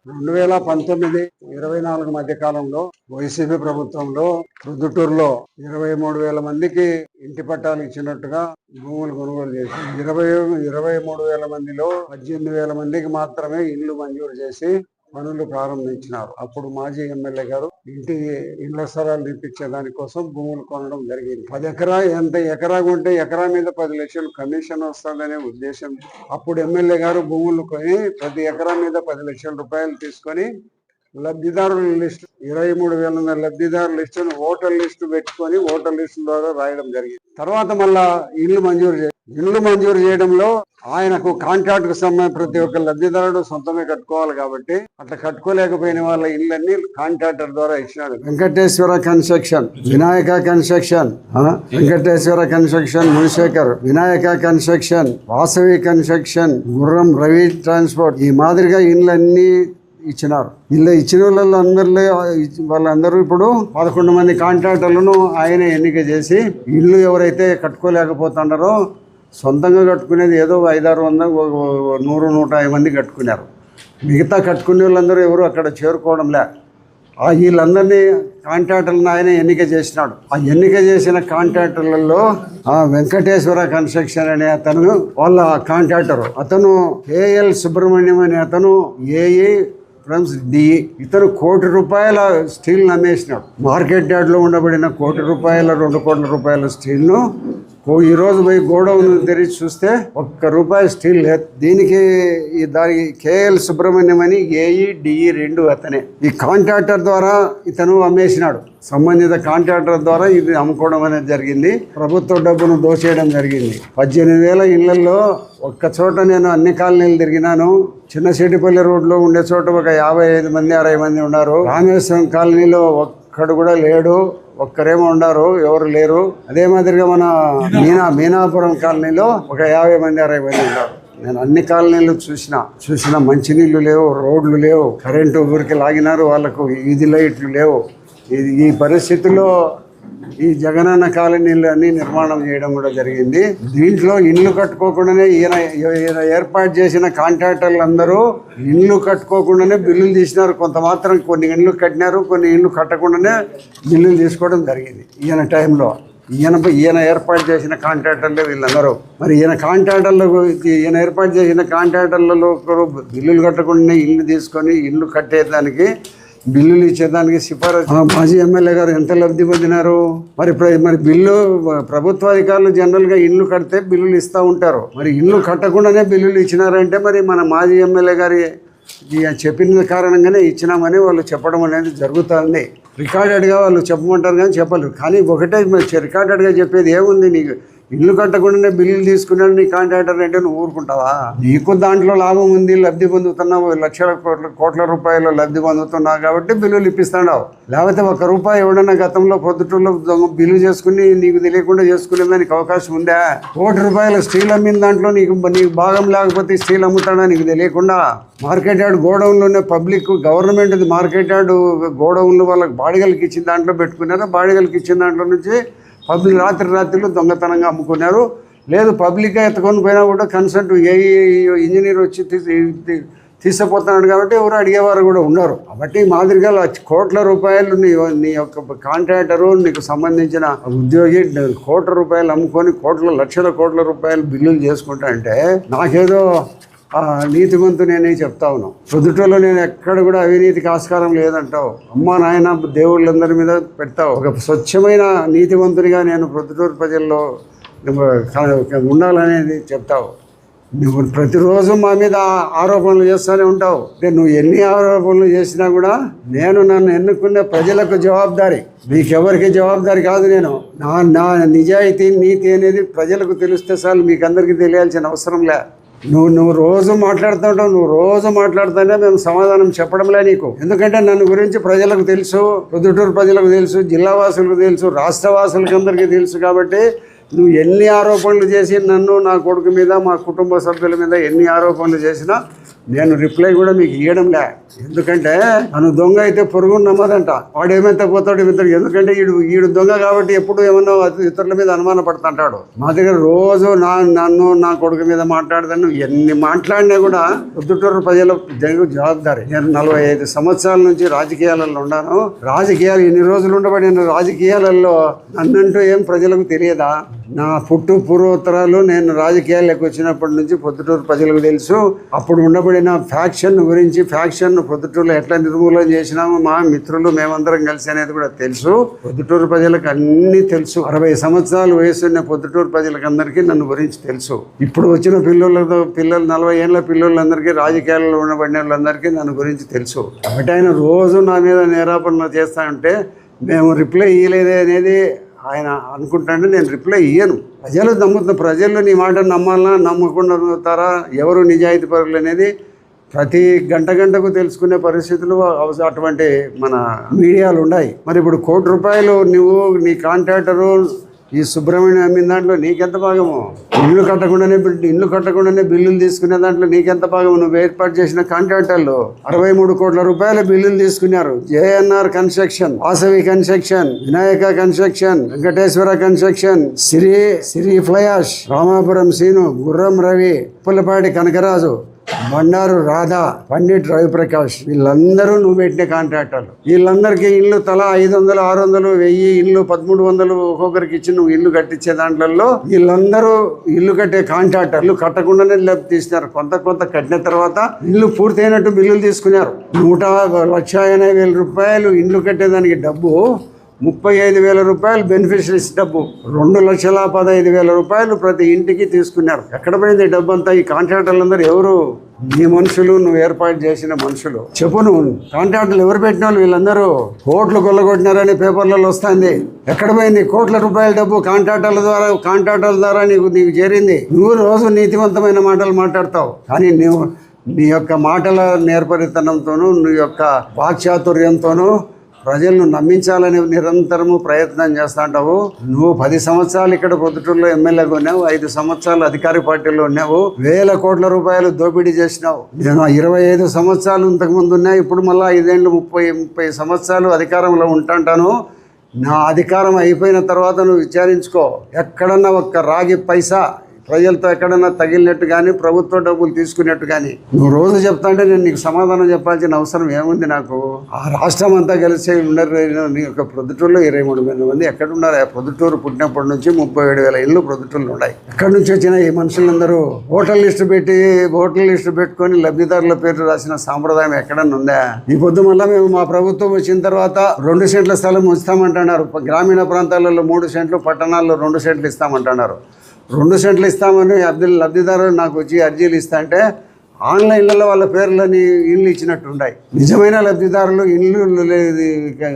2019-24 మధ్య కాలంలో వైసీపీ ప్రభుత్వంలో ప్రొద్దుటూరులో 23,000 మందికి ఇంటి పట్టాలు ఇచ్చినట్టుగా భూములు కొనుగోలు చేసి 23,000 మందిలో 18,000 మందికి మాత్రమే ఇళ్లు మంజూరు చేసి పనులు ప్రారంభించినారు. అప్పుడు మాజీ ఎమ్మెల్యే గారు ఇళ్ల స్థలాలు తెప్పించే దానికోసం భూములు కొనడం జరిగింది. 10 ఎకరా ఎంత ఎకరా కొంటే ఎకరా మీద 10 లక్షలు కమిషన్ వస్తుందనే ఉద్దేశం. అప్పుడు ఎమ్మెల్యే గారు భూములు కొని ప్రతి ఎకరా మీద 10 లక్షల రూపాయలు తీసుకొని లబ్ధిదారుల లిస్టు 23,000 లబ్ధిదారుల లిస్టును ఓటర్ లిస్టు పెట్టుకొని ఓటర్ లిస్టు ద్వారా రాయడం జరిగింది. తర్వాత మళ్ళా ఇల్లు మంజూరు చేయడంలో ఆయనకు కాంట్రాక్ట్ కు సంబంధించి ప్రతి ఒక్క లబ్ధిదారుడు సొంతమే కట్టుకోవాలి కాబట్టి అట్లా కట్టుకోలేకపోయిన వాళ్ళ ఇళ్ళన్ని కాంట్రాక్టర్ ద్వారా ఇచ్చినాడు. Venkateswara construction, Vinayaka construction, Venkateswara construction, Munishekar, Vinayaka construction, Vasavi construction, Gurram Ravi transport, ఈ మాదిరిగా ఇళ్ళన్నీ ఇచ్చినారు. ఇలా ఇచ్చిన వాళ్ళందరూ ఇప్పుడు 11 మంది కాంట్రాక్టర్లను ఆయన ఎన్నిక చేసి ఇల్లు ఎవరైతే కట్టుకోలేకపోతున్నారో సొంతంగా కట్టుకునేది ఏదో 500-600 100-150 మంది కట్టుకున్నారు. మిగతా కట్టుకునే వాళ్ళందరూ ఎవరు అక్కడ చేరుకోవడంలే. వీళ్ళందరినీ కాంట్రాక్టర్లను ఆయన ఎన్నిక చేసినాడు. ఆ ఎన్నిక చేసిన కాంట్రాక్టర్లలో వెంకటేశ్వర కన్స్ట్రక్షన్ అనే అతను వాళ్ళ కాంట్రాక్టరు, అతను ఏఎల్ సుబ్రహ్మణ్యం అనే అతను ఏఈ ఫ్రమ్స్ డిఈ. ఇతను ₹1,00,00,000 స్టీల్ అమ్మేసినాడు. మార్కెట్ యార్డ్లో ఉండబడిన ₹1,00,00,000 2 కోట్ల రూపాయల స్టీల్ను ఈరోజు పోయి గోడౌన్ తెరిచి చూస్తే ₹1 స్టీల్ లేదు. దానికి కేఎల్ సుబ్రహ్మణ్యం అని ఏఈ డిఈ 2 అతనే. ఈ కాంట్రాక్టర్ ద్వారా ఇతను అమ్మేసినాడు. సంబంధిత కాంట్రాక్టర్ ద్వారా ఇది అమ్ముకోవడం అనేది జరిగింది. ప్రభుత్వ డబ్బును దోచేయడం జరిగింది. 18,000 ఇళ్లలో ఒక్క చోట నేను అన్ని కాలనీలు తిరిగినాను. చిన్నశెట్టిపల్లి రోడ్లో ఉండే చోట ఒక 55 మంది 60 మంది ఉన్నారు. రామేశ్వరం కాలనీలో ఒక్కడు కూడా లేడు, ఒక్కరేమో ఉన్నారు, ఎవరు లేరు. అదే మాదిరిగా మన మీనాపురం కాలనీలో ఒక 50 మంది 60 మంది ఉన్నారు. నేను అన్ని కాలనీలు చూసిన మంచినీళ్ళు లేవు, రోడ్లు లేవు, కరెంటు ఊరికి లాగినారు, వాళ్ళకు వీధి లైట్లు లేవు. ఈ పరిస్థితుల్లో ఈ జగనన్న కాలనీలు అన్ని నిర్మాణం చేయడం కూడా జరిగింది. దీంట్లో ఇల్లు కట్టుకోకుండానే ఈయన ఏర్పాటు చేసిన కాంట్రాక్టర్లు అందరూ ఇల్లు కట్టుకోకుండానే బిల్లులు తీసినారు. కొంత మాత్రం కొన్ని ఇళ్ళు కట్టినారు, కొన్ని ఇళ్ళు కట్టకుండానే బిల్లులు తీసుకోవడం జరిగింది. ఈయన టైంలో ఈయన ఏర్పాటు చేసిన కాంట్రాక్టర్లే వీళ్ళందరూ. మరి ఈయన ఏర్పాటు చేసిన కాంట్రాక్టర్లలో బిల్లులు కట్టకుండానే ఇల్లు తీసుకొని ఇల్లు కట్టేదానికి బిల్లులు ఇచ్చేదానికి సిఫారసు మాజీ ఎమ్మెల్యే గారు ఎంత లబ్ధి పొందినారు. మరి బిల్లు ప్రభుత్వ అధికారులు జనరల్గా ఇల్లు కడితే బిల్లులు ఇస్తూ ఉంటారు. మరి ఇల్లు కట్టకుండానే బిల్లులు ఇచ్చినారంటే మరి మన మాజీ ఎమ్మెల్యే గారి చెప్పిన కారణంగానే ఇచ్చినామని వాళ్ళు చెప్పడం అనేది జరుగుతుంది. రికార్డెడ్గా వాళ్ళు చెప్పమంటారు కానీ చెప్పలేరు. కానీ ఒకటే రికార్డెడ్గా చెప్పేది ఏముంది, నీకు ఇల్లు కట్టకుండానే బిల్లులు తీసుకున్నాడు నీ కాంట్రాక్టర్ అంటే నువ్వు ఊరుకుంటావా? నీకు దాంట్లో లాభం ఉంది, లబ్ధి పొందుతున్నావు, లక్షల కోట్ల రూపాయలు లబ్ధి పొందుతున్నావు కాబట్టి బిల్లులు ఇప్పిస్తున్నావు. లేకపోతే ₹1 ఎవడన్నా గతంలో పొద్దుటూరులో బిల్లు చేసుకుని నీకు తెలియకుండా చేసుకునే దానికి అవకాశం ఉందా? ₹1 స్టీల్ అమ్మిన దాంట్లో నీకు భాగం లేకపోతే స్టీల్ అమ్ముతాడా నీకు తెలియకుండా? మార్కెట్ యార్డ్ గోడౌన్లోనే పబ్లిక్ గవర్నమెంట్ మార్కెట్ యార్డ్ గోడౌన్లు వాళ్ళకి బాడిగలకి ఇచ్చిన దాంట్లో పెట్టుకున్నారు. బాడిగలకి ఇచ్చిన దాంట్లో నుంచి పబ్లిక్ రాత్రులు దొంగతనంగా అమ్ముకున్నారు. లేదు పబ్లిక్గా ఎత్తుకొని పోయినా కూడా కన్సల్ట్ ఇంజనీర్ వచ్చి తీసుకుపోతున్నాడు కాబట్టి ఎవరు అడిగేవారు కూడా ఉన్నారు. కాబట్టి మాదిరిగా ₹1,00,00,000 నీ యొక్క కాంట్రాక్టరు నీకు సంబంధించిన ఉద్యోగి ₹1,00,00,000 అమ్ముకొని లక్షల కోట్ల రూపాయలు బిల్లులు చేసుకుంటా అంటే నాకేదో నీతివంతు నేనే చెప్తా ఉన్నాను. పొద్దుటలో నేను ఎక్కడ కూడా అవినీతికి ఆస్కారం లేదంటావు. అమ్మా నాయన దేవుళ్ళందరి మీద పెడతావు. ఒక స్వచ్ఛమైన నీతివంతునిగా నేను పొద్దుటూరు ప్రజల్లో ఉండాలనేది చెప్తావు. నువ్వు ప్రతిరోజు మా మీద ఆరోపణలు చేస్తూనే ఉంటావు. నువ్వు ఎన్ని ఆరోపణలు చేసినా కూడా నన్ను ఎన్నుకునే ప్రజలకు జవాబుదారి, మీకెవరికి జవాబుదారి కాదు. నేను నా నిజాయితీ నీతి అనేది ప్రజలకు తెలిస్తే చాలు, మీకు అందరికీ తెలియాల్సిన అవసరం లే. నువ్వు రోజు మాట్లాడుతుంటావు, నువ్వు రోజు మాట్లాడుతూనే మేము సమాధానం చెప్పడంలే నీకు. ఎందుకంటే నన్ను గురించి ప్రజలకు తెలుసు, పొద్దుటూరు ప్రజలకు తెలుసు, జిల్లా వాసులకు తెలుసు, రాష్ట్ర వాసులకు అందరికీ తెలుసు. కాబట్టి నువ్వు ఎన్ని ఆరోపణలు చేసి నన్ను, నా కొడుకు మీద, మా కుటుంబ సభ్యుల మీద ఎన్ని ఆరోపణలు చేసినా నేను రిప్లై కూడా మీకు ఇవ్వడంలే. ఎందుకంటే తను దొంగ అయితే పొరుగు నమ్మదంట. వాడు ఏమైతే పోతాడు ఎందుకంటే ఈడు దొంగ కాబట్టి ఎప్పుడు ఏమన్నా ఇతరుల మీద అనుమాన పడుతుంటాడు. మా దగ్గర రోజు నన్ను నా కొడుకు మీద మాట్లాడతాను. ఎన్ని మాట్లాడినా కూడా పొద్దుటూరు ప్రజల జవాబారి. నేను 45 సంవత్సరాల నుంచి రాజకీయాలలో ఉన్నాను. రాజకీయాలు ఎన్ని రోజులు ఉండబడిన రాజకీయాలలో నన్నంటూ ఏం ప్రజలకు తెలియదా? నా పుట్టు పూర్వోత్తరాలు నేను రాజకీయాల్లోకి వచ్చినప్పటి నుంచి పొద్దుటూరు ప్రజలకు తెలుసు. అప్పుడు ఉండబడిన ఫ్యాక్షన్ గురించి, ఫ్యాక్షన్ పొద్దుటూరులో ఎట్లా నిర్మూలన చేసినాము మా మిత్రులు మేమందరం కలిసి అనేది కూడా తెలుసు. పొద్దుటూరు ప్రజలకు అన్నీ తెలుసు. 60 సంవత్సరాలు వయసున్న పొద్దుటూరు ప్రజలకు అందరికీ నన్ను గురించి తెలుసు. ఇప్పుడు వచ్చిన పిల్లలు 40 ఏళ్ళ పిల్లలందరికీ రాజకీయాల్లో ఉండబడిన వాళ్ళందరికీ నన్ను గురించి తెలుసు. కాబట్టి ఆయన రోజు నా మీద నేరాపణ చేస్తా ఉంటే మేము రిప్లై ఇవ్వలేదే అనేది ఆయన అనుకుంటాంటే నేను రిప్లై ఇయ్యను. ప్రజలు నమ్ముతున్న ప్రజలు నీ మాట నమ్మాలన్నా నమ్మకుండా నమ్ముతారా, ఎవరు నిజాయితీ పరులు అనేది ప్రతి గంటకు తెలుసుకునే పరిస్థితులు అటువంటి మన మీడియాలు ఉన్నాయి. మరి ఇప్పుడు ₹1 నువ్వు నీ కాంట్రాక్టరు ఈ సుబ్రహ్మణ్యం అమ్మిన దాంట్లో నీకెంత భాగము? ఇల్లు కట్టకుండానే బిల్లులు తీసుకునే దాంట్లో నీకెంత భాగము? నువ్వు ఏర్పాటు చేసిన కాంట్రాక్టర్లు ₹63 కోట్ల బిల్లులు తీసుకున్నారు. JNR construction, Vasavi construction, Vinayaka construction, Venkateswara construction, Siri fly ash, Ramapuram Seenu, Gurram Ravi, పుల్లపాటి Kanakaraju, Bandaru Radha, Pandit Ravi Prakash, వీళ్ళందరూ నువ్వు పెట్టిన కాంట్రాక్టర్లు. వీళ్ళందరికీ ఇల్లు తలా 500, 600, 1000 ఇల్లు 1300 ఒక్కొక్కరికి ఇచ్చి నువ్వు ఇల్లు కట్టించే దాంట్లో వీళ్ళందరూ ఇల్లు కట్టే కాంట్రాక్టర్లు కట్టకుండానే లబ్ధి తీసినారు. కొంత కట్టిన తర్వాత ఇల్లు పూర్తయినట్టు బిల్లులు తీసుకున్నారు. ₹1,80,000 ఇల్లు కట్టేదానికి డబ్బు, ₹35,000 బెనిఫిషరీస్ డబ్బు, ₹2,15,000 ప్రతి ఇంటికి తీసుకున్నారు. ఎక్కడ పోయింది డబ్బు అంతా? ఈ కాంట్రాక్టర్లందరూ ఎవరు? నీ మనుషులు, నువ్వు ఏర్పాటు చేసిన మనుషులు. చెప్పు, నువ్వు కాంట్రాక్టర్లు ఎవరు పెట్టిన వాళ్ళు? వీళ్ళందరూ కోట్లు కొల్లగొట్టినారని పేపర్లలో వస్తుంది. ఎక్కడ పోయింది ₹1,00,00,000 డబ్బు? కాంట్రాక్టర్ల ద్వారా నీకు చేరింది. నువ్వు రోజు నీతివంతమైన మాటలు మాట్లాడతావు, కానీ నీ యొక్క మాటల నేర్పరితనంతోనూ నీ యొక్క వాక్చాతుర్యంతోనూ ప్రజలను నమ్మించాలని నిరంతరము ప్రయత్నం చేస్తుంటావు. నువ్వు 10 సంవత్సరాలు ఇక్కడ పొద్దుటూరులో ఎమ్మెల్యేగా ఉన్నావు, 5 సంవత్సరాలు అధికార పార్టీలో ఉన్నావు, ₹1,000 కోట్ల దోపిడీ చేసినావు. నేను 25 సంవత్సరాలు ఇంతకుముందు ఉన్నాయి, ఇప్పుడు మళ్ళీ 5 ఏళ్ళు 30 సంవత్సరాలు అధికారంలో ఉంటాంటాను. నా అధికారం అయిపోయిన తర్వాత నువ్వు విచారించుకో. ఎక్కడన్నా ఒక్క రాగి పైసా ప్రజలతో ఎక్కడన్నా తగిలినట్టు కానీ, ప్రభుత్వ డబ్బులు తీసుకున్నట్టు కానీ నువ్వు రోజు చెప్తా అంటే నేను నీకు సమాధానం చెప్పాల్సిన అవసరం ఏముంది నాకు? ఆ రాష్ట్రం అంతా కలిసి ఉండరు. నీ యొక్క ప్రొద్దుటూరులో 23,000 మంది ఎక్కడున్నారు? ప్రొద్దుటూరు పుట్టినప్పటి నుంచి 37,000 ఇళ్ళు ప్రొద్దుటూరులో ఉన్నాయి. ఎక్కడి నుంచి వచ్చిన ఈ మనుషులందరూ ఓటర్ లిస్టు పెట్టుకొని లబ్ధిదారుల పేర్లు రాసిన సాంప్రదాయం ఎక్కడన్నా ఉందా? ఈ పొద్దు మళ్ళీ మేము మా ప్రభుత్వం వచ్చిన తర్వాత 2 సెంట్ల స్థలం ఇస్తామంటున్నారు. గ్రామీణ ప్రాంతాలలో 3 సెంట్లు, పట్టణాల్లో 2 సెంట్లు ఇస్తామంటున్నారు. 2 సెంట్లు ఇస్తామని లబ్ధిదారులు నాకు వచ్చి అర్జీలు ఇస్తా అంటే ఆన్లైన్లలో వాళ్ళ పేర్లని ఇల్లు ఇచ్చినట్టున్నాయి. నిజమైన లబ్ధిదారులు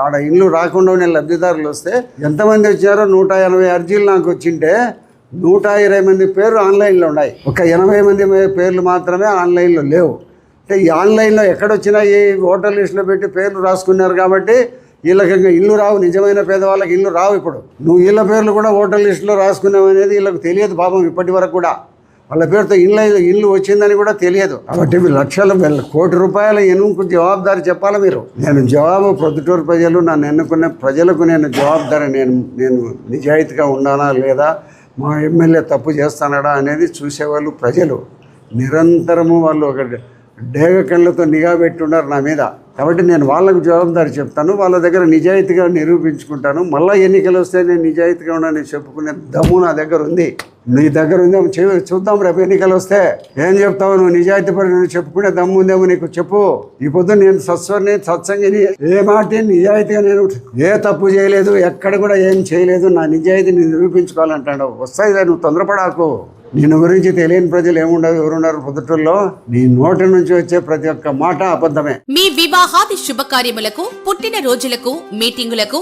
ఆడ ఇల్లు రాకుండా ఉన్న లబ్ధిదారులు వస్తే ఎంతమంది వచ్చారో 180 అర్జీలు నాకు వచ్చింటే 120 మంది పేర్లు ఆన్లైన్లో ఉన్నాయి. ఒక 80 మంది పేర్లు మాత్రమే ఆన్లైన్లో లేవు. అంటే ఈ ఆన్లైన్లో ఎక్కడొచ్చినా ఈ ఓటర్ లిస్టులో పెట్టి పేర్లు రాసుకున్నారు కాబట్టి వీళ్ళకి ఇల్లు రావు. నిజమైన పేదవాళ్ళకి ఇల్లు రావు. ఇప్పుడు నువ్వు వీళ్ళ పేర్లు కూడా ఓటర్ లిస్టులో రాసుకున్నావు అనేది వీళ్ళకి తెలియదు పాపం. ఇప్పటి వరకు కూడా వాళ్ళ పేరుతో ఇల్లు వచ్చిందని కూడా తెలియదు. కాబట్టి ₹1,00,00,000 ఎన్నుకు జవాబుదారి చెప్పాలి మీరు. నేను జవాబు ప్రొద్దుటూరు ప్రజలు నన్ను ఎన్నుకునే ప్రజలకు నేను జవాబుదారి. నేను నిజాయితీగా ఉన్నానా లేదా, మా ఎమ్మెల్యే తప్పు చేస్తానడా అనేది చూసేవాళ్ళు ప్రజలు. నిరంతరము వాళ్ళు ఒక డేగ కళ్ళతో నిఘా పెట్టున్నారు నా మీద. కాబట్టి నేను వాళ్ళకు జవాబుదారి చెప్తాను. వాళ్ళ దగ్గర నిజాయితీగా నిరూపించుకుంటాను. మళ్ళీ ఎన్నికలు వస్తే నేను నిజాయితీగా ఉన్నాను చెప్పుకునే దమ్ము నా దగ్గర ఉంది. నీ దగ్గర ఉందేమో చూద్దాం. రేపు ఎన్నికలు వస్తే ఏం చెప్తావు? నువ్వు నిజాయితీ పడి నువ్వు చెప్పుకునే దమ్ము ఉందేమో నీకు చెప్పు. ఈ పొద్దు నేను సత్సంగిని, ఏ మాట నిజాయితీగా నేను ఏ తప్పు చేయలేదు, ఎక్కడ కూడా ఏం చేయలేదు, నా నిజాయితీని నిరూపించుకోవాలంటాడు. వస్తాయి, నువ్వు తొందరపడాకు. నిన్ను గురించి తెలియని ప్రజలు ఏముండవు, ఎవరున్నారు పొద్దుటూరులో? నీ నోటి నుంచి వచ్చే ప్రతి ఒక్క మాట అబద్ధమే. మీ వివాహాది శుభకార్యములకు, పుట్టిన రోజులకు, మీటింగులకు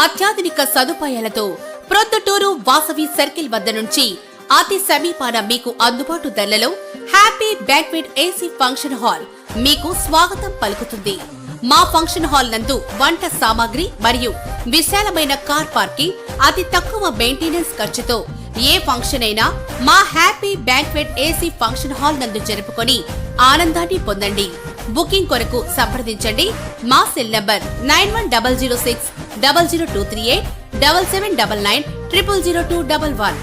అత్యాధునిక సదుపాయాలతో ప్రొద్దుటూరు వాసవి సర్కిల్ వద్ద నుంచి అతి సమీపాన మీకు అందుబాటు ధరలలో happy banquet AC function hall మీకు స్వాగతం పలుకుతుంది. మా ఫంక్షన్ హాల్ నందు వంట సామాగ్రి మరియు విశాలమైన కార్ పార్కింగ్, అతి తక్కువ మెయింటెనెన్స్ ఖర్చుతో ఏ ఫంక్షన్ అయినా మా happy banquet AC function hall నందు జరుపుకొని ఆనందాన్ని పొందండి. బుకింగ్ కొరకు సంప్రదించండి. మా సెల్ నంబర్ 9100600238 7799 000211.